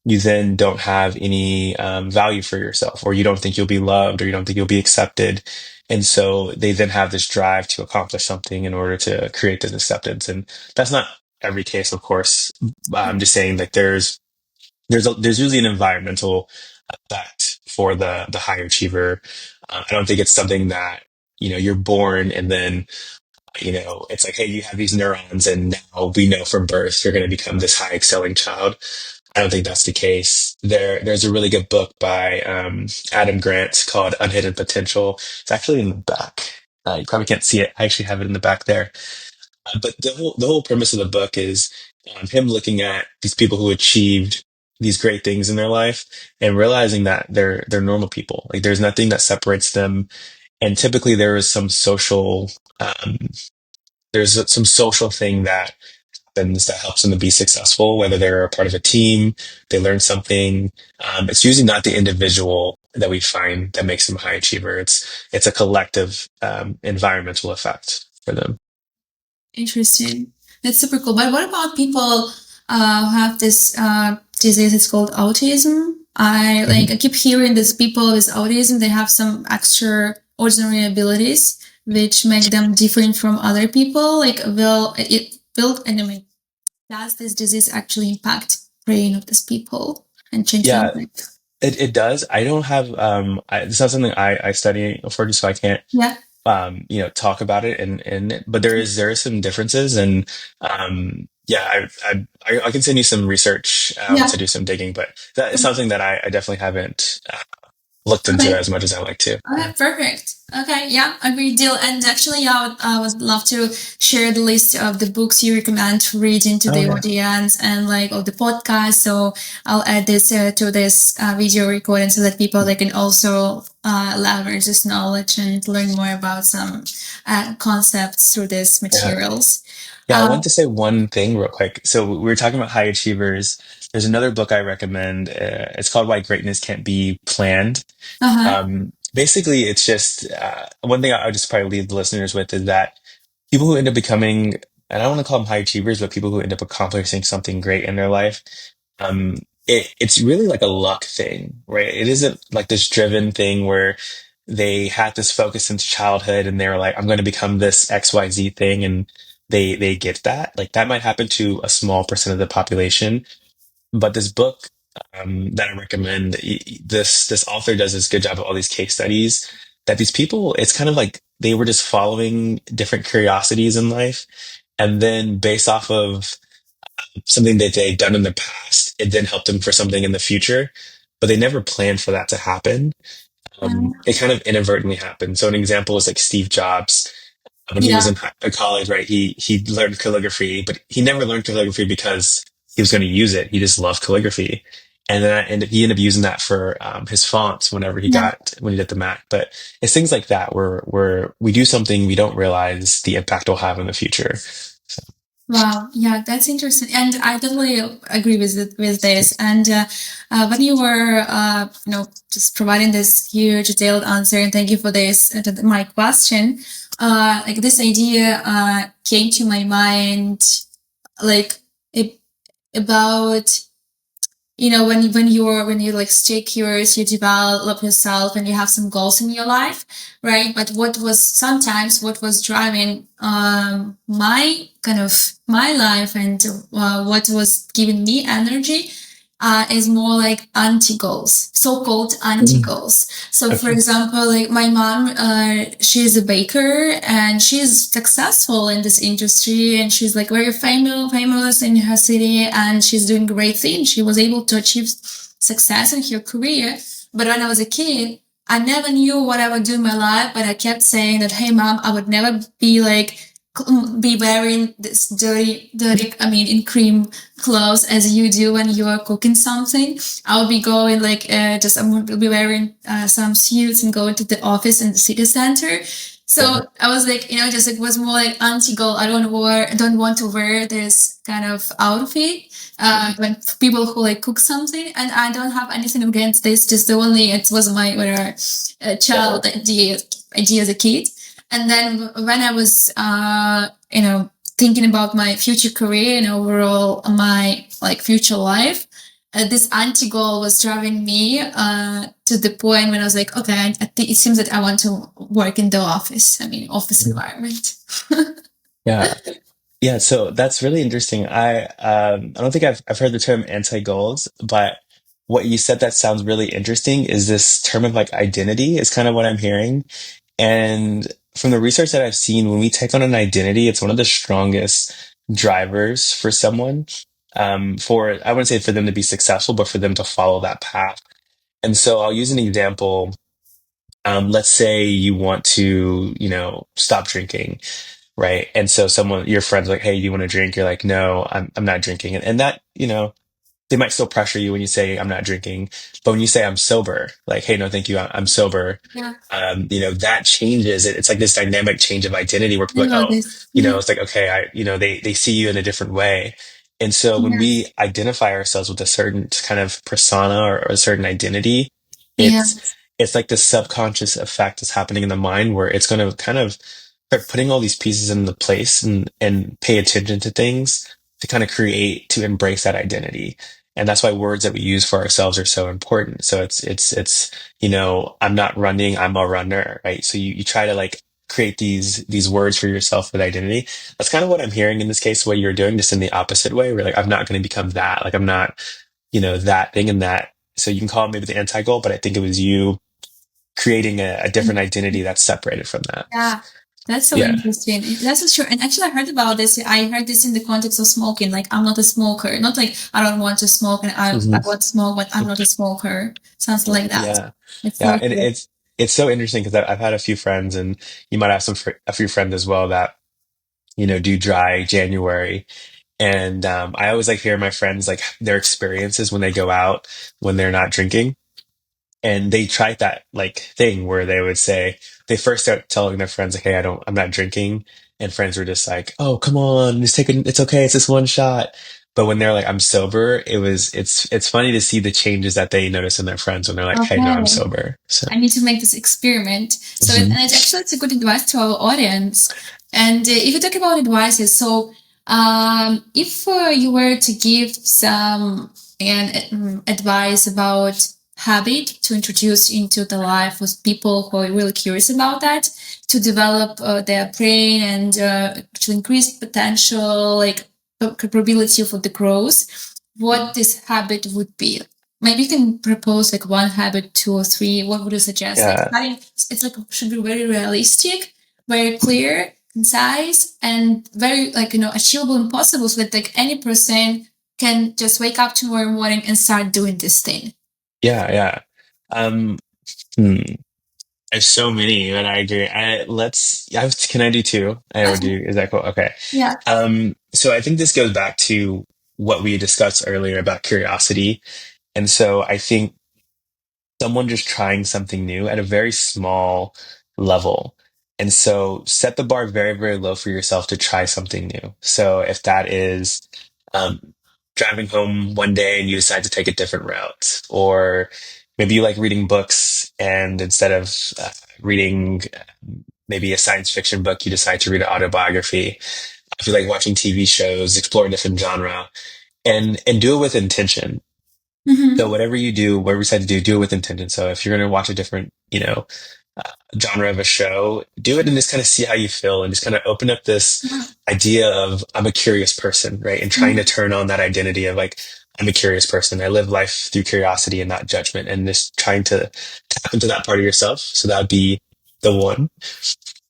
you then don't have any value for yourself, or you don't think you'll be loved, or you don't think you'll be accepted. And so they then have this drive to accomplish something in order to create this acceptance. And that's not every case, of course. I'm just saying that there's usually an environmental effect for the high achiever. I don't think it's something that you're born and then it's like, hey, you have these neurons, and now we know from birth you're going to become this high excelling child. I don't think that's the case. There's a really good book by Adam Grant called Unhidden Potential. It's actually in the back. You probably can't see it. I actually have it in the back there. But the whole premise of the book is him looking at these people who achieved these great things in their life and realizing that they're normal people. Like there's nothing that separates them, and typically um, there's some social thing that happens that helps them to be successful, whether they're a part of a team, they learn something. It's usually not the individual that we find that makes them a high achiever. It's a collective environmental effect for them. Interesting. That's super cool. But what about people who have this disease? It's called autism. I keep hearing these people with autism. They have some extraordinary abilities which make them different from other people. Like, will it build anyway? Does this disease actually impact brain of these people and change their Yeah, life? it does. I don't have it's not something I study for, so I can't Yeah. talk about it, and but there is some differences, and yeah, I can send you some research Yeah. to do some digging, but that is something that I definitely haven't looked into Okay. as much as I like to. Okay, perfect. Okay, yeah, agree deal. And actually, I would love to share the list of the books you recommend to read into Oh the yeah, audience and like of the podcast. So I'll add this to this video recording so that people they can also leverage this knowledge and learn more about some concepts through these yeah. materials. Yeah, I Uh, want to say one thing real quick. So we were talking about high achievers. There's another book I recommend. It's called Why Greatness Can't Be Planned. uh-huh. Basically, it's just one thing I would just probably leave the listeners with is that people who end up becoming, and I don't want to call them high achievers, but people who end up accomplishing something great in their life, um, it's really like a luck thing, right? It isn't like this driven thing where they had this focus since childhood and they were like, I'm going to become this XYZ thing. And they get that. Like that might happen to a small percent of the population. But this book that I recommend, this author does this good job of all these case studies that these people, it's kind of like they were just following different curiosities in life. And then based off of something that they'd done in the past, it then helped them for something in the future, but they never planned for that to happen. It kind of inadvertently happened. So an example is like Steve Jobs. When he was Yeah. in college, right? He learned calligraphy, but he never learned calligraphy because he was going to use it. He just loved calligraphy. And then he ended up using that for his fonts Yeah. when he did the Mac. But it's things like that where we do something we don't realize the impact will have in the future. So, Wow, yeah, that's interesting, and I totally agree with this. And when you were, just providing this huge detailed answer, and thank you for this, my question. Like this idea came to my mind, like it, about when you like stay curious, you develop yourself and you have some goals in your life, right? But what was driving my life, and what was giving me energy is more like anti goals, so-called anti mm, goals. So for okay. example, like my mom, she's a baker and she's successful in this industry, and she's like very famous in her city, and she's doing great things. She was able to achieve success in her career. But when I was a kid, I never knew what I would do in my life, but I kept saying that, hey mom, I would never be wearing this dirty, I mean, in cream clothes as you do when you are cooking something. I'll be going like, I will be wearing some suits and going to the office in the city center. Yeah. So I was like, just it was more like anti-goal. I don't want to wear this kind of outfit when people who like cook something, and I don't have anything against this. Just the only it was my whatever child idea as a kid. And then when I was, thinking about my future career and overall my like future life, this anti goal was driving me to the point when I was like, okay, I think it seems that I want to work in the office. I mean, office Mhm. environment. Yeah. Yeah, so that's really interesting. I don't think I've heard the term anti-goals, but what you said that sounds really interesting is this term of like identity is kind of what I'm hearing. And from the research that I've seen, when we take on an identity, it's one of the strongest drivers for someone, for I wouldn't say for them to be successful, but for them to follow that path. And so I'll use an example. Let's say you want to, stop drinking, right? And so your friend's like, "Hey, do you want to drink?" You're like, "No, I'm not drinking." And that, they might still pressure you when you say I'm not drinking, but when you say I'm sober, like, "Hey, no, thank you, I'm sober," Yeah, that changes it. It's like this dynamic change of identity where people I are like, know "Oh, this. Yeah, it's like, okay, they see you in a different way." And so when we yes, identify ourselves with a certain kind of persona or a certain identity, it's yes, it's like this subconscious effect that's happening in the mind where it's going to kind of start putting all these pieces into place and pay attention to things to kind of create to embrace that identity. And that's why words that we use for ourselves are so important. So I'm not running, I'm a runner, right? So you try to like create these words for yourself with identity. That's kind of what I'm hearing in this case, what you're doing, just in the opposite way, where like I'm not going to become that. Like I'm not, that thing and that. So you can call it maybe the anti-goal, but I think it was you creating a different identity that's separated from that. yeah. That's so Yeah. interesting. That's so true. And actually, I heard about this. I heard this in the context of smoking. Like, I'm not a smoker. Not like I don't want to smoke and I hmm want to smoke, but I'm not a smoker. Something like that. Yeah. It's Yeah. so And true. it's so interesting because I've had a few friends and you might have a few friends as well that, do dry January. And I always like hear my friends like their experiences when they go out when they're not drinking. And they tried that like thing where they would say they first start telling their friends like, "Hey, I'm not drinking," and friends were just like, "Oh, come on, it's okay, it's just one shot." But when they're like, "I'm sober," it's funny to see the changes that they notice in their friends when they're like, "Hey, no, I'm Okay. sober." So, I need to make this experiment. So, mhm. it's a good advice to our audience. And if you talk about advices, so if you were to give some advice about habit to introduce into the life with people who are really curious about that, to develop their brain and to increase potential, like capability for the growth, what this habit would be. Maybe you can propose like one habit, two or three. What would you suggest? Like Yeah, starting, it's like should be very realistic, very clear, concise, and very like achievable and possible, so that like any person can just wake up tomorrow morning and start doing this thing. yeah, yeah. Um, hmm. There's so many, but I agree. Can I do two? I would Okay. do. Is that cool? Okay. Yeah. So I think this goes back to what we discussed earlier about curiosity. And so I think someone just trying something new at a very small level. And so set the bar very, very low for yourself to try something new. So if that is um, driving home one day and you decide to take a different route, or maybe you like reading books and instead of reading maybe a science fiction book, you decide to read an autobiography. If you like watching TV shows, explore a different genre and do it with intention. So Mm-hmm. whatever you do, whatever you decide to do, do it with intention. So if you're going to watch a different, uh, genre of a show, do it and just kind of see how you feel and just kind of open up this idea of I'm a curious person, right? And trying to Mm-hmm. turn on that identity of like, I'm a curious person. I live life through curiosity and not judgment and just trying to tap into that part of yourself. So that would be the one.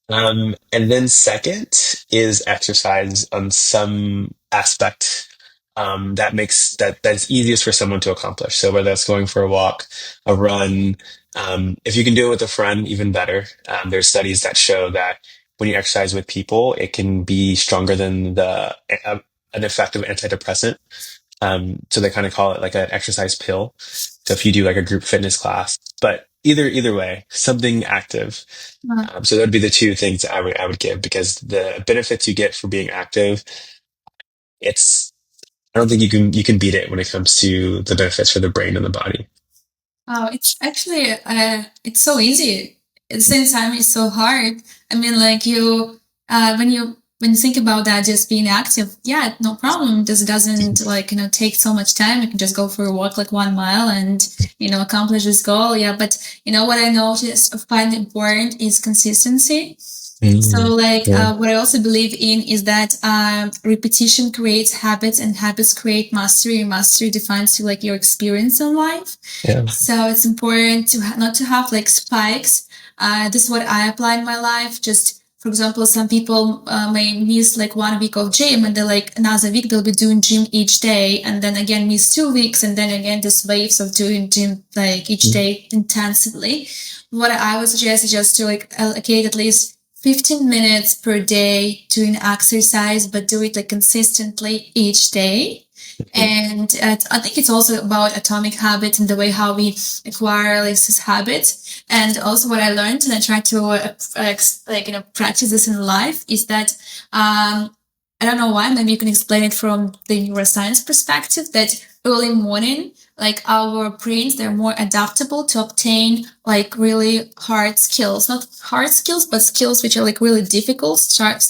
And then second is exercise on some aspect that's easiest for someone to accomplish. So whether that's going for a walk, a run, if you can do it with a friend, even better. There's studies that show that when you exercise with people, it can be stronger than an effective antidepressant. So they kind of call it like an exercise pill. So if you do like a group fitness class, but either way, something active. So that would be the two things that I would give because the benefits you get for being active, it's I don't think you can beat it when it comes to the benefits for the brain and the body. Oh, it's actually it's so easy. At the same time, it's so hard. I mean, like when you think about that, just being active, yeah, no problem. This doesn't like take so much time. You can just go for a walk like 1 mile and accomplish this goal. Yeah, but what I noticed, find important is consistency. So, Mm, like, yeah, what I also believe in is that repetition creates habits, and habits create mastery. And mastery defines you like your experience in life. yeah. So it's important to not to have like spikes. This is what I apply in my life. Just for example, some people may miss like 1 week of gym, and then like another week they'll be doing gym each day, and then again miss 2 weeks, and then again this waves of doing gym like each Mm, day intensively. What I would suggest is just to like allocate at least 15 minutes per day doing exercise, but do it like consistently each day. mm, And I think it's also about atomic habits and the way how we acquire like this habit. And also what I learned and I try to practice this in life is that I don't know why, maybe you can explain it from the neuroscience perspective that early morning, like our brains, they're more adaptable to obtain like really hard skills, not hard skills, but skills which are like really difficult. Start.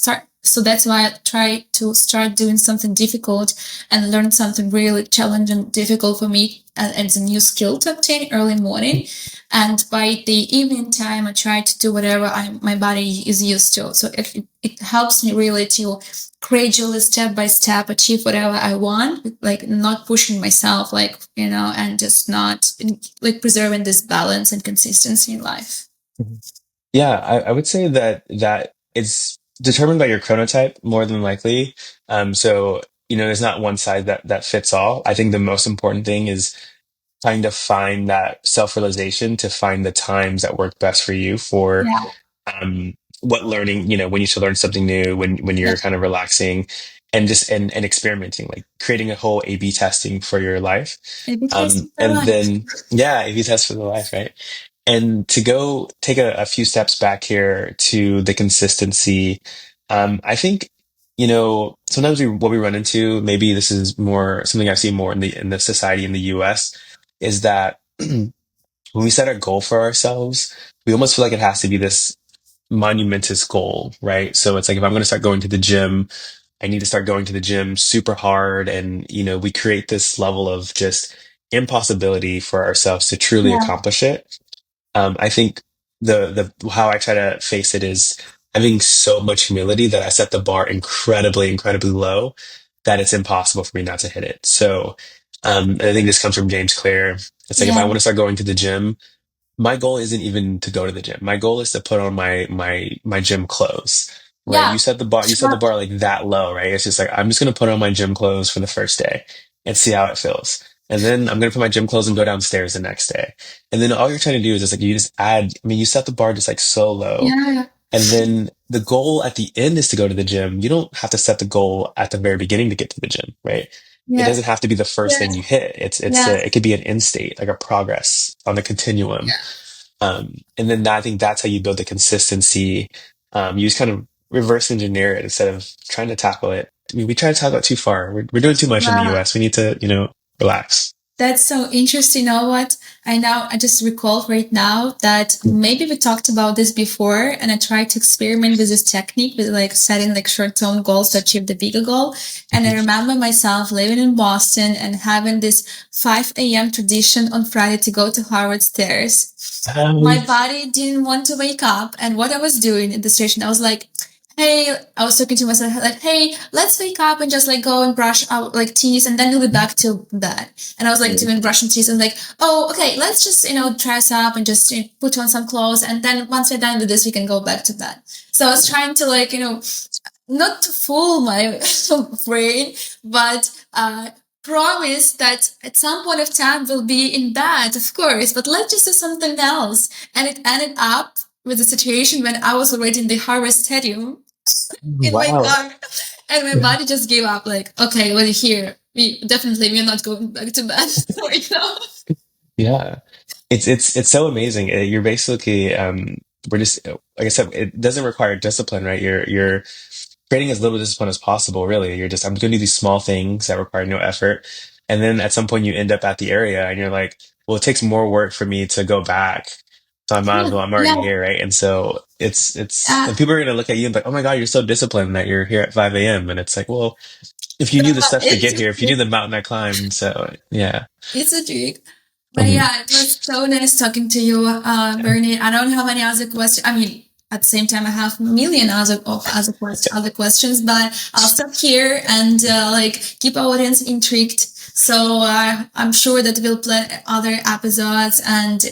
So that's why I try to start doing something difficult and learn something really challenging, difficult for me as a new skill to obtain early morning. And by the evening time, I try to do whatever my body is used to. So it helps me really to gradually, step by step, achieve whatever I want, like not pushing myself, like, and just not like preserving this balance and consistency in life. mm. Yeah, I would say that it's determined by your chronotype more than likely. So there's not one size that fits all. I think the most important thing is trying to find that self-realization to find the times that work best for you for Yeah. what learning, when you should learn something new, when Yeah. you're kind of relaxing and just and experimenting, like creating a whole A/B testing for your life. Maybe tasting for And life. then yeah, A/B test for the life, right? And to go take a few steps back here to the consistency, I think, sometimes what we run into, maybe this is more something I've seen more in the society in the US, is that when we set a goal for ourselves, we almost feel like it has to be this monumentous goal, right? So it's like if I'm going to start going to the gym, I need to start going to the gym super hard. And, we create this level of just impossibility for ourselves to truly Yeah. accomplish it. I think the how I try to face it is having so much humility that I set the bar incredibly, incredibly low that it's impossible for me not to hit it. So, and I think this comes from James Clear. It's like if I Yeah. want to start going to the gym, my goal isn't even to go to the gym. My goal is to put on my gym clothes. Right? Yeah. You set the bar like that low, right? It's just like I'm just gonna put on my gym clothes for the first day and see how it feels. And then I'm gonna put my gym clothes and go downstairs the next day. And then all you're trying to do is just like you just add, I mean, you set the bar just like so low. Yeah. And then the goal at the end is to go to the gym. You don't have to set the goal at the very beginning to get to the gym, right? It Yeah. doesn't have to be the first thing Yes. you hit. Yes. It could be an end state, like a progress on the continuum. And then I think that's how you build the consistency. You just kind of reverse engineer it instead of trying to tackle it. I mean, we try to tackle it too far. We're doing too much in the Wow. US. We need to, relax. That's so interesting. You know what? I just recalled right now that maybe we talked about this before, and I tried to experiment with this technique with like setting like short-term goals to achieve the bigger goal. And I remember myself living in Boston and having this 5 a.m. tradition on Friday to go to Harvard stairs. Um, My body didn't want to wake up, and what I was doing at the station, I was like, hey, I was talking to myself like, hey, let's wake up and just like go and brush our like teeth and then we'll be back to bed. And I was like doing brushing teeth and like, oh, okay, let's just, dress up and just put on some clothes. And then once we're done with this, we can go back to bed. So I was trying to like, not to fool my brain, but, promise that at some point of time we'll be in bed, of course, but let's just do something else. And it ended up with a situation when I was already in the Harvard Stadium in my wow. car, and my Yeah. body just gave up. Like, okay, well, here we're not going back to bed right now. Yeah. It's so amazing. You're basically we're just like I said, it doesn't require discipline, right? You're creating as little discipline as possible, really. You're just I'm gonna do these small things that require no effort. And then at some point you end up at the area and you're like, well, it takes more work for me to go back. So I might as Yeah, well, I'm already yeah, here, right? And so it's uh, and people are gonna look at you and be like, oh my God, you're so disciplined that you're here at 5 a.m. And it's like, well, if you knew the steps to it's get here, if you knew the mountain I climbed, so yeah. it's a trick. But Mhm. yeah, it was so nice talking to you, Bernie. I don't have any other questions. I mean, at the same time, I have a million other questions, but I'll stop here and like keep our audience intrigued. So I'm sure that we'll plan other episodes and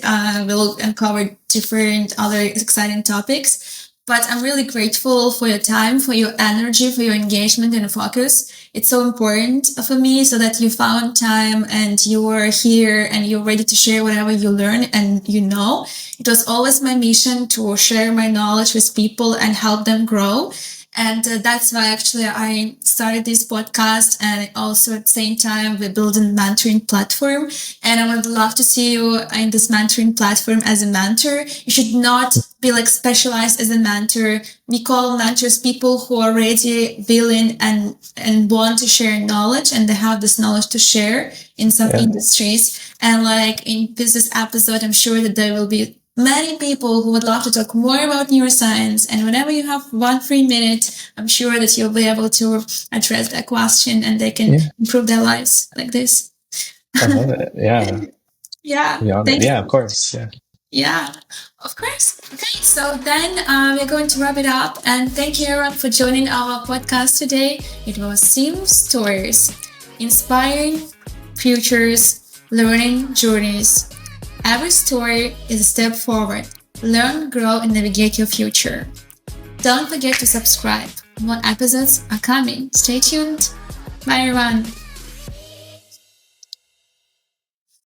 we'll uncover different other exciting topics. But I'm really grateful for your time, for your energy, for your engagement and focus. It's so important for me so that you found time and you are here and you're ready to share whatever you learn and you know. It was always my mission to share my knowledge with people and help them grow. And that's why actually I started this podcast, and also at the same time we're building mentoring platform. And I would love to see you in this mentoring platform as a mentor. You should not be like specialized as a mentor. We call mentors people who are already willing and want to share knowledge, and they have this knowledge to share in some Yeah. industries. And like in this episode, I'm sure that there will be many people who would love to talk more about neuroscience. And whenever you have 1 free minute, I'm sure that you'll be able to address that question and they can Yeah. improve their lives like this. I love it. Yeah. Yeah, Be honored. thank Yeah, of you. course. Yeah. Yeah, of course. Okay, so then we're going to wrap it up. And thank you, everyone, for joining our podcast today. It was Sim Stories, inspiring futures, learning journeys. Every story is a step forward. Learn, grow, and navigate your future. Don't forget to subscribe. More episodes are coming. Stay tuned. Bye, everyone.